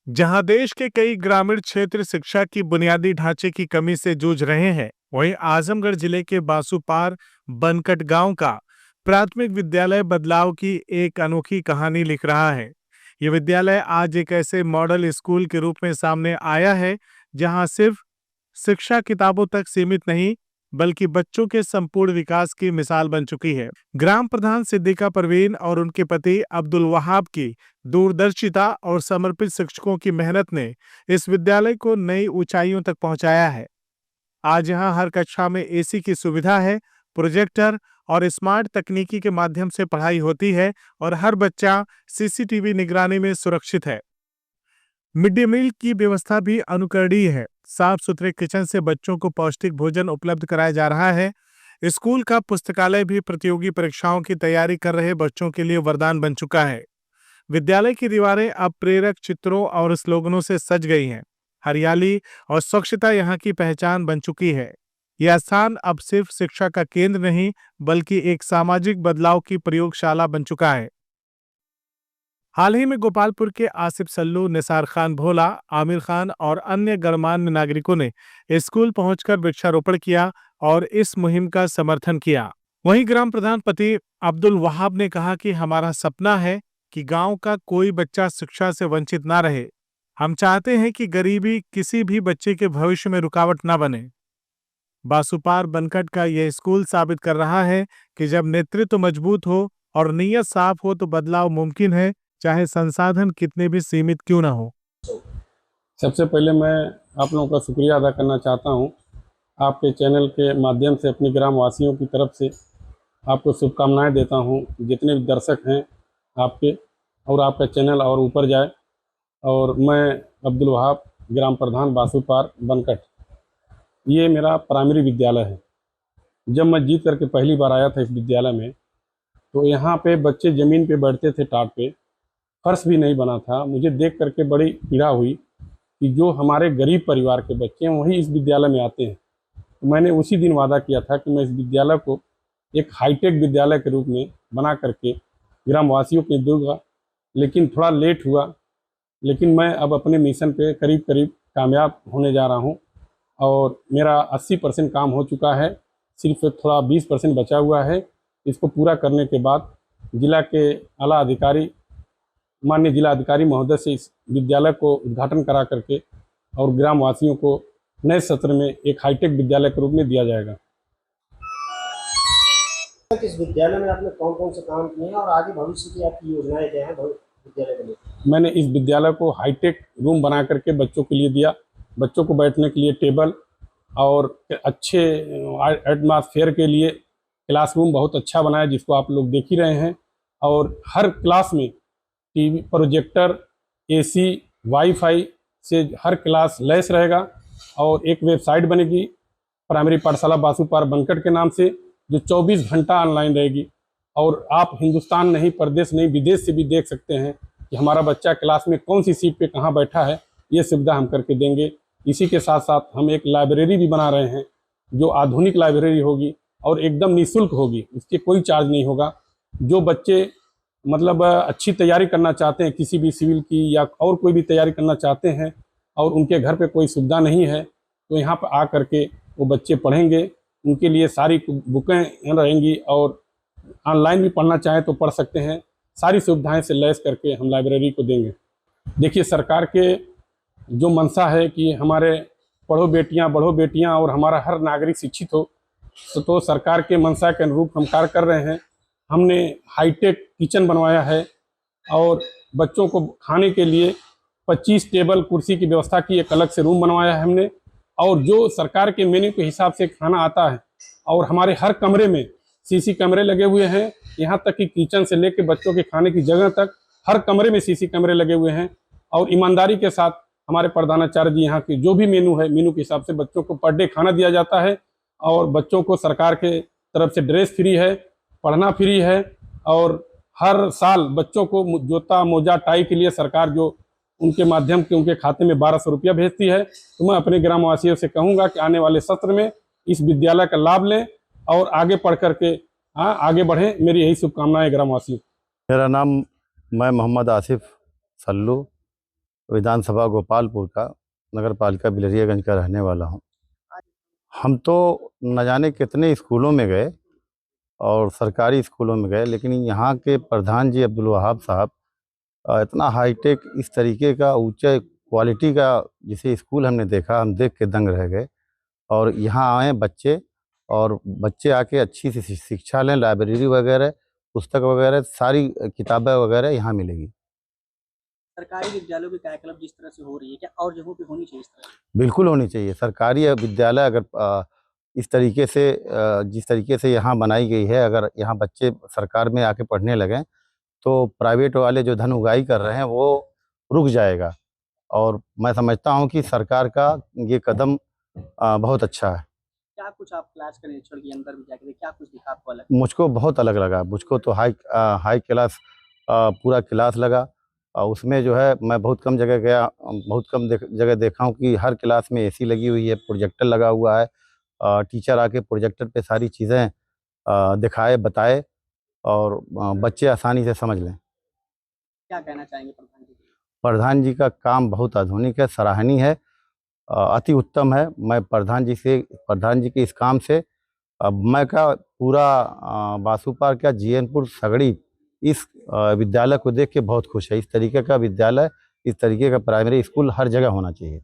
जहां देश के कई ग्रामीण क्षेत्र शिक्षा की बुनियादी ढांचे की कमी से जूझ रहे हैं, वहीं आजमगढ़ जिले के बासुपार बनकट गांव का प्राथमिक विद्यालय बदलाव की एक अनोखी कहानी लिख रहा है। यह विद्यालय आज एक ऐसे मॉडल स्कूल के रूप में सामने आया है जहां सिर्फ शिक्षा किताबों तक सीमित नहीं बल्कि बच्चों के संपूर्ण विकास की मिसाल बन चुकी है। ग्राम प्रधान सिद्दीका परवीन और उनके पति अब्दुल वहाब की दूरदर्शिता और समर्पित शिक्षकों की मेहनत ने इस विद्यालय को नई ऊंचाइयों तक पहुंचाया है। आज यहाँ हर कक्षा में एसी की सुविधा है, प्रोजेक्टर और स्मार्ट तकनीकी के माध्यम से पढ़ाई होती है और हर बच्चा सीसीटीवी निगरानी में सुरक्षित है। मिड डे मील की व्यवस्था भी अनुकरणीय है। साफ सुथरे किचन से बच्चों को पौष्टिक भोजन उपलब्ध कराया जा रहा है। स्कूल का पुस्तकालय भी प्रतियोगी परीक्षाओं की तैयारी कर रहे बच्चों के लिए वरदान बन चुका है। विद्यालय की दीवारें अब प्रेरक चित्रों और स्लोगनों से सज गई हैं। हरियाली और स्वच्छता यहाँ की पहचान बन चुकी है। यह स्थान अब सिर्फ शिक्षा का केंद्र नहीं बल्कि एक सामाजिक बदलाव की प्रयोगशाला बन चुका है। हाल ही में गोपालपुर के आसिफ सल्लू, निसार खान भोला, आमिर खान और अन्य गणमान्य नागरिकों ने स्कूल पहुंचकर वृक्षारोपण किया और इस मुहिम का समर्थन किया। वहीं ग्राम प्रधान पति अब्दुल वहाब ने कहा कि हमारा सपना है कि गांव का कोई बच्चा शिक्षा से वंचित ना रहे। हम चाहते हैं कि गरीबी किसी भी बच्चे के भविष्य में रुकावट ना बने। बासुपार बनकट का यह स्कूल साबित कर रहा है कि जब नेतृत्व मजबूत हो और नीयत साफ हो तो बदलाव मुमकिन है, चाहे संसाधन कितने भी सीमित क्यों ना हो। सबसे पहले मैं आप लोगों का शुक्रिया अदा करना चाहता हूं। आपके चैनल के माध्यम से अपनी ग्रामवासियों की तरफ से आपको शुभकामनाएं देता हूं। जितने भी दर्शक हैं आपके और आपका चैनल और ऊपर जाए। और मैं अब्दुल वहाब, ग्राम प्रधान बासुपार बनकट, ये मेरा प्राइमरी विद्यालय है। जब मैं जीत करके पहली बार आया था इस विद्यालय में, तो यहाँ पे बच्चे ज़मीन पे बैठते थे, टाट पे, फर्श भी नहीं बना था। मुझे देख करके बड़ी पीड़ा हुई कि जो हमारे गरीब परिवार के बच्चे हैं वही इस विद्यालय में आते हैं। तो मैंने उसी दिन वादा किया था कि मैं इस विद्यालय को एक हाईटेक विद्यालय के रूप में बना करके ग्रामवासियों को दूंगा। लेकिन थोड़ा लेट हुआ, लेकिन मैं अब अपने मिशन पे करीब करीब कामयाब होने जा रहा हूँ और मेरा 80% काम हो चुका है। सिर्फ थोड़ा 20% बचा हुआ है। इसको पूरा करने के बाद जिला के आला अधिकारी, माननीय जिला अधिकारी महोदय से इस विद्यालय को उद्घाटन करा करके और ग्रामवासियों को नए सत्र में एक हाईटेक विद्यालय के रूप में दिया जाएगा। इस विद्यालय में आपने कौन कौन से काम किए हैं और आगे भविष्य की आपकी योजनाएं क्या हैं विद्यालय के लिए? मैंने इस विद्यालय को हाईटेक रूम बना करके बच्चों के लिए दिया। बच्चों को बैठने के लिए टेबल और अच्छे एटमॉस्फेयर के लिए क्लासरूम बहुत अच्छा बनाया, जिसको आप लोग देख ही रहे हैं। और हर क्लास में टीवी, प्रोजेक्टर, एसी, वाईफाई से हर क्लास लैस रहेगा। और एक वेबसाइट बनेगी प्राइमरी पाठशाला बासुपार बनकट के नाम से, जो 24 घंटा ऑनलाइन रहेगी। और आप हिंदुस्तान नहीं, प्रदेश नहीं, विदेश से भी देख सकते हैं कि हमारा बच्चा क्लास में कौन सी सीट पे कहाँ बैठा है। ये सुविधा हम करके देंगे। इसी के साथ साथ हम एक लाइब्रेरी भी बना रहे हैं, जो आधुनिक लाइब्रेरी होगी और एकदम निःशुल्क होगी। इसके कोई चार्ज नहीं होगा। जो बच्चे मतलब अच्छी तैयारी करना चाहते हैं, किसी भी सिविल की या और कोई भी तैयारी करना चाहते हैं और उनके घर पे कोई सुविधा नहीं है, तो यहाँ पर आ करके वो बच्चे पढ़ेंगे। उनके लिए सारी बुकें रहेंगी और ऑनलाइन भी पढ़ना चाहें तो पढ़ सकते हैं। सारी सुविधाएं से लैस करके हम लाइब्रेरी को देंगे। देखिए, सरकार के जो मंशा है कि हमारे पढ़ो बेटियां बढ़ो बेटियां और हमारा हर नागरिक शिक्षित हो, तो सरकार के मंशा के अनुरूप हम कार्य कर रहे हैं। हमने हाईटेक किचन बनवाया है और बच्चों को खाने के लिए 25 टेबल कुर्सी की व्यवस्था की, एक अलग से रूम बनवाया है हमने। और जो सरकार के मेन्यू के हिसाब से खाना आता है, और हमारे हर कमरे में सीसी कैमरे लगे हुए हैं। यहाँ तक कि किचन से लेकर बच्चों के खाने की जगह तक हर कमरे में सीसी कैमरे लगे हुए हैं। और ईमानदारी के साथ हमारे प्रधानाचार्य जी यहाँ की जो भी मेनू है, मेनू के हिसाब से बच्चों को पर डे खाना दिया जाता है। और बच्चों को सरकार के तरफ से ड्रेस फ्री है, पढ़ना फ्री है। और हर साल बच्चों को जूता, मोजा, टाई के लिए सरकार जो उनके माध्यम के उनके खाते में 1200 रुपया भेजती है। तो मैं अपने ग्रामवासियों से कहूँगा कि आने वाले सत्र में इस विद्यालय का लाभ लें और आगे पढ़ करके आगे बढ़ें। मेरी यही शुभकामनाएं ग्रामवासियों। मेरा नाम, मैं मोहम्मद आसिफ सल्लू, विधानसभा गोपालपुर का नगर पालिका बिलरियागंज का रहने वाला हूँ। हम तो न जाने कितने स्कूलों में गए और सरकारी स्कूलों में गए, लेकिन यहाँ के प्रधान जी अब्दुल वहाब साहब इतना हाईटेक इस तरीके का ऊंचे क्वालिटी का जिसे स्कूल हमने देखा, हम देख के दंग रह गए। और यहाँ आए बच्चे और बच्चे आके अच्छी सी शिक्षा लें, लाइब्रेरी वगैरह, पुस्तक वगैरह, सारी किताबें वगैरह यहाँ मिलेगी। सरकारी विद्यालयों की कायाकल्प जिस तरह से हो रही है, क्या और जगहों पे होनी चाहिए इस तरह? बिल्कुल होनी चाहिए। सरकारी विद्यालय अगर इस तरीके से जिस तरीके से यहाँ बनाई गई है, अगर यहाँ बच्चे सरकार में आके पढ़ने लगें तो प्राइवेट वाले जो धन उगाही कर रहे हैं वो रुक जाएगा। और मैं समझता हूँ कि सरकार का ये कदम बहुत अच्छा है। क्या कुछ आप क्लास का निरीक्षण किए, अंदर भी जाके क्या कुछ दिखा आपको अलग? मुझको बहुत अलग लगा। मुझको तो हाई क्लास पूरा क्लास लगा। उसमें जो है मैं बहुत कम जगह गया, बहुत कम जगह देखा हूँ कि हर क्लास में एसी लगी हुई है, प्रोजेक्टर लगा हुआ है। टीचर आके प्रोजेक्टर पे सारी चीज़ें दिखाए, बताए और बच्चे आसानी से समझ लें। क्या कहना चाहेंगे प्रधान जी? प्रधान जी का काम बहुत आधुनिक है, सराहनीय है, अति उत्तम है। मैं प्रधान जी के इस काम से मैं का पूरा बासुपार का जीएनपुर सगड़ी इस विद्यालय को देख के बहुत खुश है। इस तरीके का विद्यालय, इस तरीके का प्राइमरी स्कूल हर जगह होना चाहिए।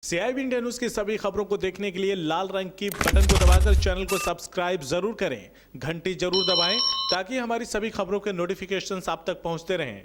CIB इंडिया न्यूज की सभी खबरों को देखने के लिए लाल रंग की बटन को दबाकर चैनल को सब्सक्राइब जरूर करें, घंटी जरूर दबाएं ताकि हमारी सभी खबरों के नोटिफिकेशंस आप तक पहुंचते रहें।